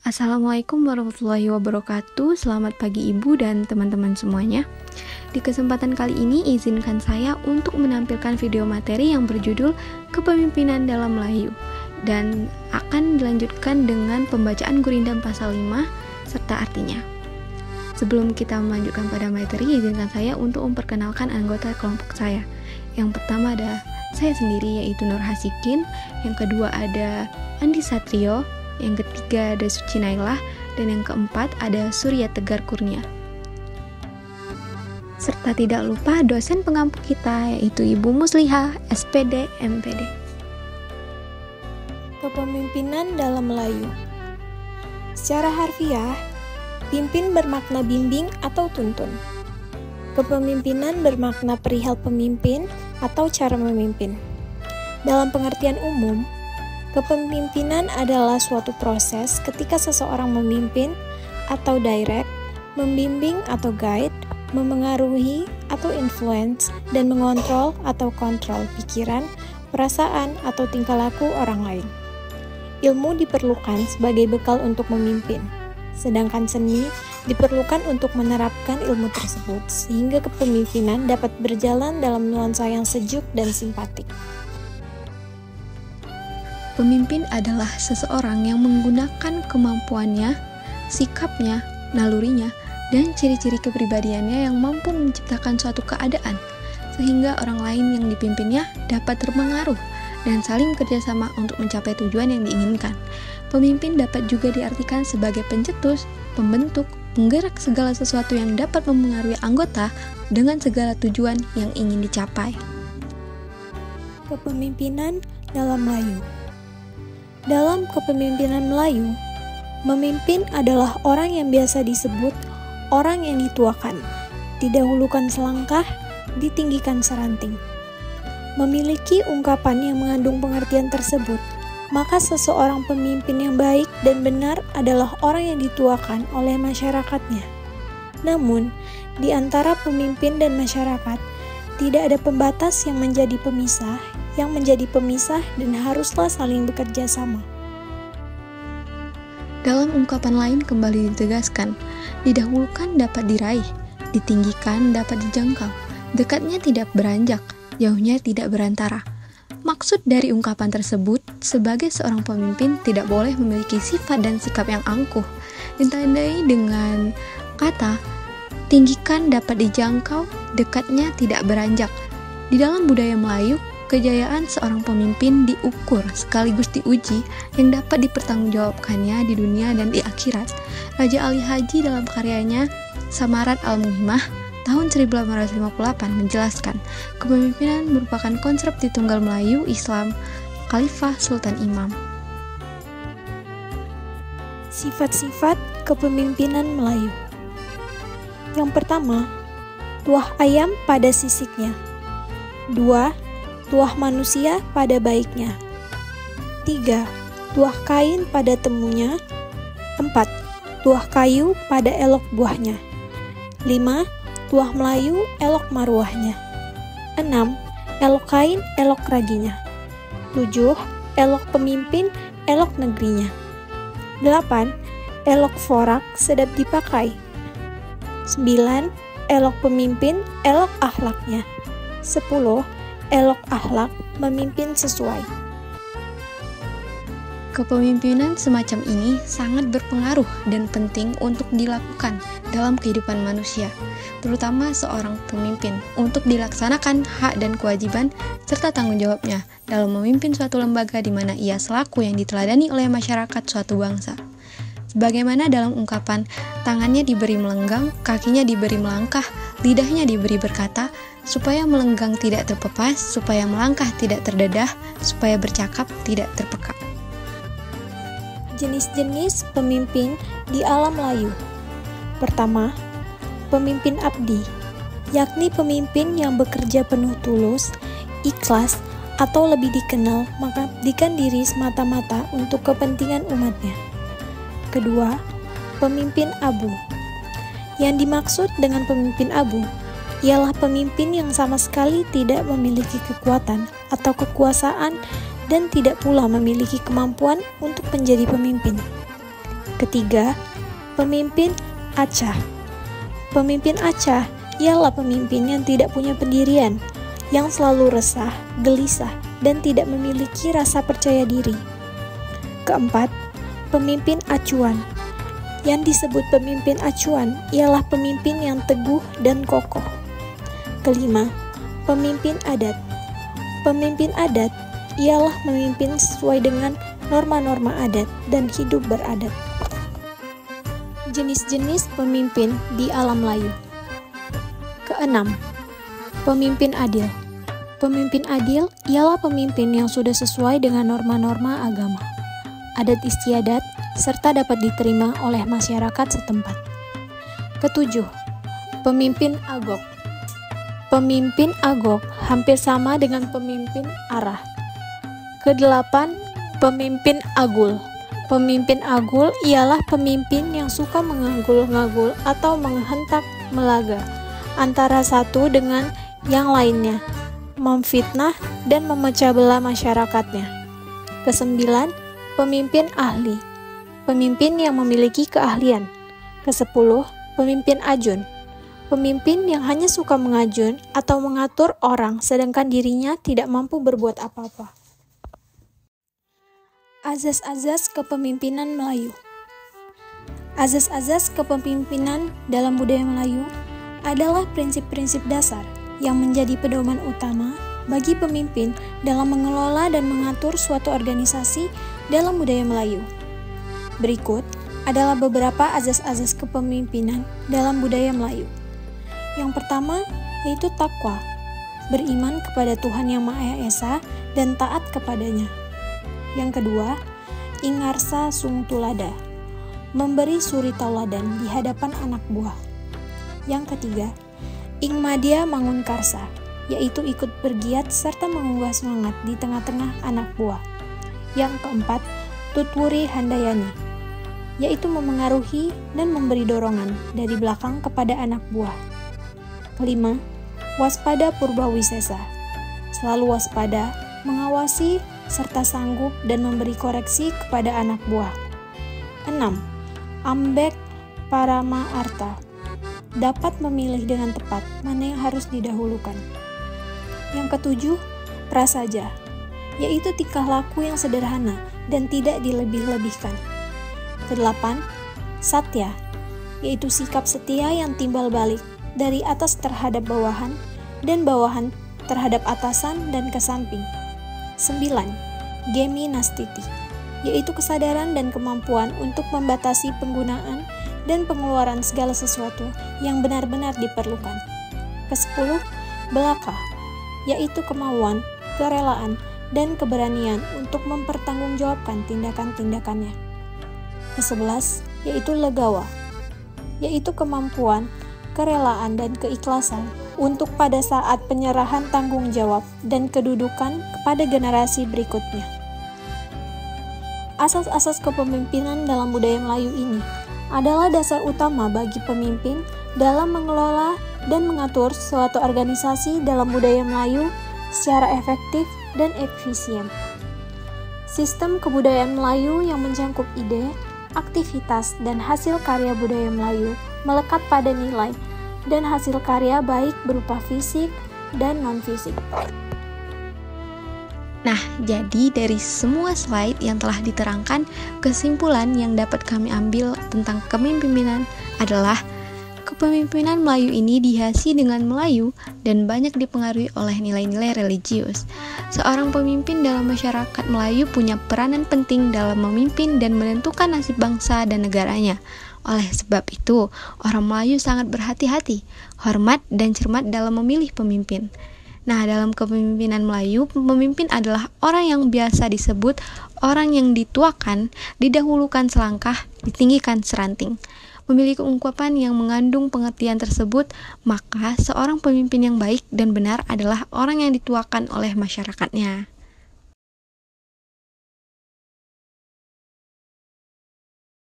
Assalamualaikum warahmatullahi wabarakatuh. Selamat pagi Ibu dan teman-teman semuanya. Di kesempatan kali ini izinkan saya untuk menampilkan video materi yang berjudul Kepemimpinan dalam Melayu dan akan dilanjutkan dengan pembacaan Gurindam pasal 5 serta artinya. Sebelum kita melanjutkan pada materi, izinkan saya untuk memperkenalkan anggota kelompok saya. Yang pertama ada saya sendiri, yaitu Nur Hasikin. Yang kedua ada Andi Satrio. Yang ketiga ada Suci Nailah, dan yang keempat ada Surya Tegar Kurnia. Serta tidak lupa dosen pengampu kita, yaitu Ibu Muslihah, SPD, MPD. Kepemimpinan dalam Melayu. Secara harfiah, pimpin bermakna bimbing atau tuntun. Kepemimpinan bermakna perihal pemimpin atau cara memimpin. Dalam pengertian umum, kepemimpinan adalah suatu proses ketika seseorang memimpin atau direct, membimbing atau guide, memengaruhi atau influence, dan mengontrol atau kontrol pikiran, perasaan, atau tingkah laku orang lain. Ilmu diperlukan sebagai bekal untuk memimpin, sedangkan seni diperlukan untuk menerapkan ilmu tersebut sehingga kepemimpinan dapat berjalan dalam nuansa yang sejuk dan simpatik. Pemimpin adalah seseorang yang menggunakan kemampuannya, sikapnya, nalurinya, dan ciri-ciri kepribadiannya yang mampu menciptakan suatu keadaan, sehingga orang lain yang dipimpinnya dapat terpengaruh dan saling bekerjasama untuk mencapai tujuan yang diinginkan. Pemimpin dapat juga diartikan sebagai pencetus, pembentuk, penggerak segala sesuatu yang dapat mempengaruhi anggota dengan segala tujuan yang ingin dicapai. Kepemimpinan dalam Melayu. Dalam kepemimpinan Melayu, memimpin adalah orang yang biasa disebut orang yang dituakan, didahulukan selangkah, ditinggikan seranting. Memiliki ungkapan yang mengandung pengertian tersebut, maka seseorang pemimpin yang baik dan benar adalah orang yang dituakan oleh masyarakatnya. Namun, di antara pemimpin dan masyarakat, tidak ada pembatas yang menjadi pemisah dan haruslah saling bekerja sama. Dalam ungkapan lain kembali ditegaskan, didahulukan dapat diraih, ditinggikan dapat dijangkau, dekatnya tidak beranjak, jauhnya tidak berantara. Maksud dari ungkapan tersebut, sebagai seorang pemimpin tidak boleh memiliki sifat dan sikap yang angkuh, ditandai dengan kata tinggikan dapat dijangkau, dekatnya tidak beranjak. Di dalam budaya Melayu, kejayaan seorang pemimpin diukur sekaligus diuji yang dapat dipertanggungjawabkannya di dunia dan di akhirat. Raja Ali Haji dalam karyanya Samarat Al-Muhimah tahun 1858 menjelaskan, kepemimpinan merupakan konsep di tunggal Melayu Islam Khalifah Sultan Imam. Sifat-sifat kepemimpinan Melayu. Yang pertama, tuah ayam pada sisiknya. 2. Tuah manusia pada baiknya. 3. Tuah kain pada temunya. 4. Tuah kayu pada elok buahnya. 5. Tuah Melayu elok maruahnya. 6. Elok kain elok raginya. 7. Elok pemimpin elok negerinya. 8. Elok forak sedap dipakai. 9. Elok pemimpin elok akhlaknya. 10. Elok akhlak memimpin sesuai. Kepemimpinan semacam ini sangat berpengaruh dan penting untuk dilakukan dalam kehidupan manusia, terutama seorang pemimpin, untuk dilaksanakan hak dan kewajiban serta tanggung jawabnya dalam memimpin suatu lembaga di mana ia selaku yang diteladani oleh masyarakat suatu bangsa. Sebagaimana dalam ungkapan, tangannya diberi melenggang, kakinya diberi melangkah, lidahnya diberi berkata, supaya melenggang tidak terpepas, supaya melangkah tidak terdedah, supaya bercakap tidak terpekak. Jenis-jenis pemimpin di alam Melayu. Pertama, pemimpin abdi, yakni pemimpin yang bekerja penuh tulus, ikhlas, atau lebih dikenal mengabdikan diri semata-mata untuk kepentingan umatnya. Kedua, pemimpin abu. Yang dimaksud dengan pemimpin abu ialah pemimpin yang sama sekali tidak memiliki kekuatan atau kekuasaan dan tidak pula memiliki kemampuan untuk menjadi pemimpin. Ketiga, pemimpin acah. Pemimpin acah ialah pemimpin yang tidak punya pendirian, yang selalu resah, gelisah, dan tidak memiliki rasa percaya diri. Keempat, pemimpin acuan. Yang disebut pemimpin acuan ialah pemimpin yang teguh dan kokoh. Kelima, pemimpin adat. Pemimpin adat ialah memimpin sesuai dengan norma-norma adat dan hidup beradat. Jenis-jenis pemimpin di alam Melayu. Keenam, pemimpin adil. Pemimpin adil ialah pemimpin yang sudah sesuai dengan norma-norma agama, adat istiadat, serta dapat diterima oleh masyarakat setempat. Ketujuh, pemimpin agok. Pemimpin agok hampir sama dengan pemimpin arah. Kedelapan, pemimpin agul. Pemimpin agul ialah pemimpin yang suka mengagul-ngagul atau menghentak melaga antara satu dengan yang lainnya, memfitnah dan memecah belah masyarakatnya. Kesembilan, pemimpin ahli. Pemimpin yang memiliki keahlian. Kesepuluh, pemimpin ajun. Pemimpin yang hanya suka mengajun atau mengatur orang sedangkan dirinya tidak mampu berbuat apa-apa. Azas-azas kepemimpinan Melayu. Azas-azas kepemimpinan dalam budaya Melayu adalah prinsip-prinsip dasar yang menjadi pedoman utama bagi pemimpin dalam mengelola dan mengatur suatu organisasi dalam budaya Melayu. Berikut adalah beberapa azas-azas kepemimpinan dalam budaya Melayu. Yang pertama yaitu takwa, beriman kepada Tuhan Yang Maha Esa dan taat kepadanya. Yang kedua, ingarsa sung tulada, memberi suri tauladan di hadapan anak buah. Yang ketiga, ingmadia mangun karsa, yaitu ikut bergiat serta mengunggah semangat di tengah-tengah anak buah. Yang keempat, tutwuri handayani, yaitu memengaruhi dan memberi dorongan dari belakang kepada anak buah. Kelima, waspada purbawisesa, selalu waspada, mengawasi, serta sanggup dan memberi koreksi kepada anak buah. 6. Ambek parama arta, dapat memilih dengan tepat mana yang harus didahulukan. Yang ketujuh, prasaja, yaitu tingkah laku yang sederhana dan tidak dilebih-lebihkan. Kedelapan, satya, yaitu sikap setia yang timbal balik dari atas terhadap bawahan dan bawahan terhadap atasan dan ke samping. 9. Gemi nastiti, yaitu kesadaran dan kemampuan untuk membatasi penggunaan dan pengeluaran segala sesuatu yang benar-benar diperlukan. Ke-10. Belaka, yaitu kemauan, kerelaan, dan keberanian untuk mempertanggungjawabkan tindakan-tindakannya. Ke-11. Yaitu legawa, yaitu kemampuan, kerelaan, dan keikhlasan untuk pada saat penyerahan tanggung jawab dan kedudukan kepada generasi berikutnya. Asas-asas kepemimpinan dalam budaya Melayu ini adalah dasar utama bagi pemimpin dalam mengelola dan mengatur suatu organisasi dalam budaya Melayu secara efektif dan efisien. Sistem kebudayaan Melayu yang mencangkup ide, aktivitas, dan hasil karya budaya Melayu melekat pada nilai dan hasil karya baik berupa fisik dan non-fisik. Nah, jadi dari semua slide yang telah diterangkan, kesimpulan yang dapat kami ambil tentang kepemimpinan adalah kepemimpinan Melayu ini dihiasi dengan Melayu dan banyak dipengaruhi oleh nilai-nilai religius. Seorang pemimpin dalam masyarakat Melayu punya peranan penting dalam memimpin dan menentukan nasib bangsa dan negaranya. Oleh sebab itu, orang Melayu sangat berhati-hati, hormat, dan cermat dalam memilih pemimpin. Nah, dalam kepemimpinan Melayu, pemimpin adalah orang yang biasa disebut orang yang dituakan, didahulukan selangkah, ditinggikan seranting. Memiliki ungkapan yang mengandung pengertian tersebut, maka seorang pemimpin yang baik dan benar adalah orang yang dituakan oleh masyarakatnya.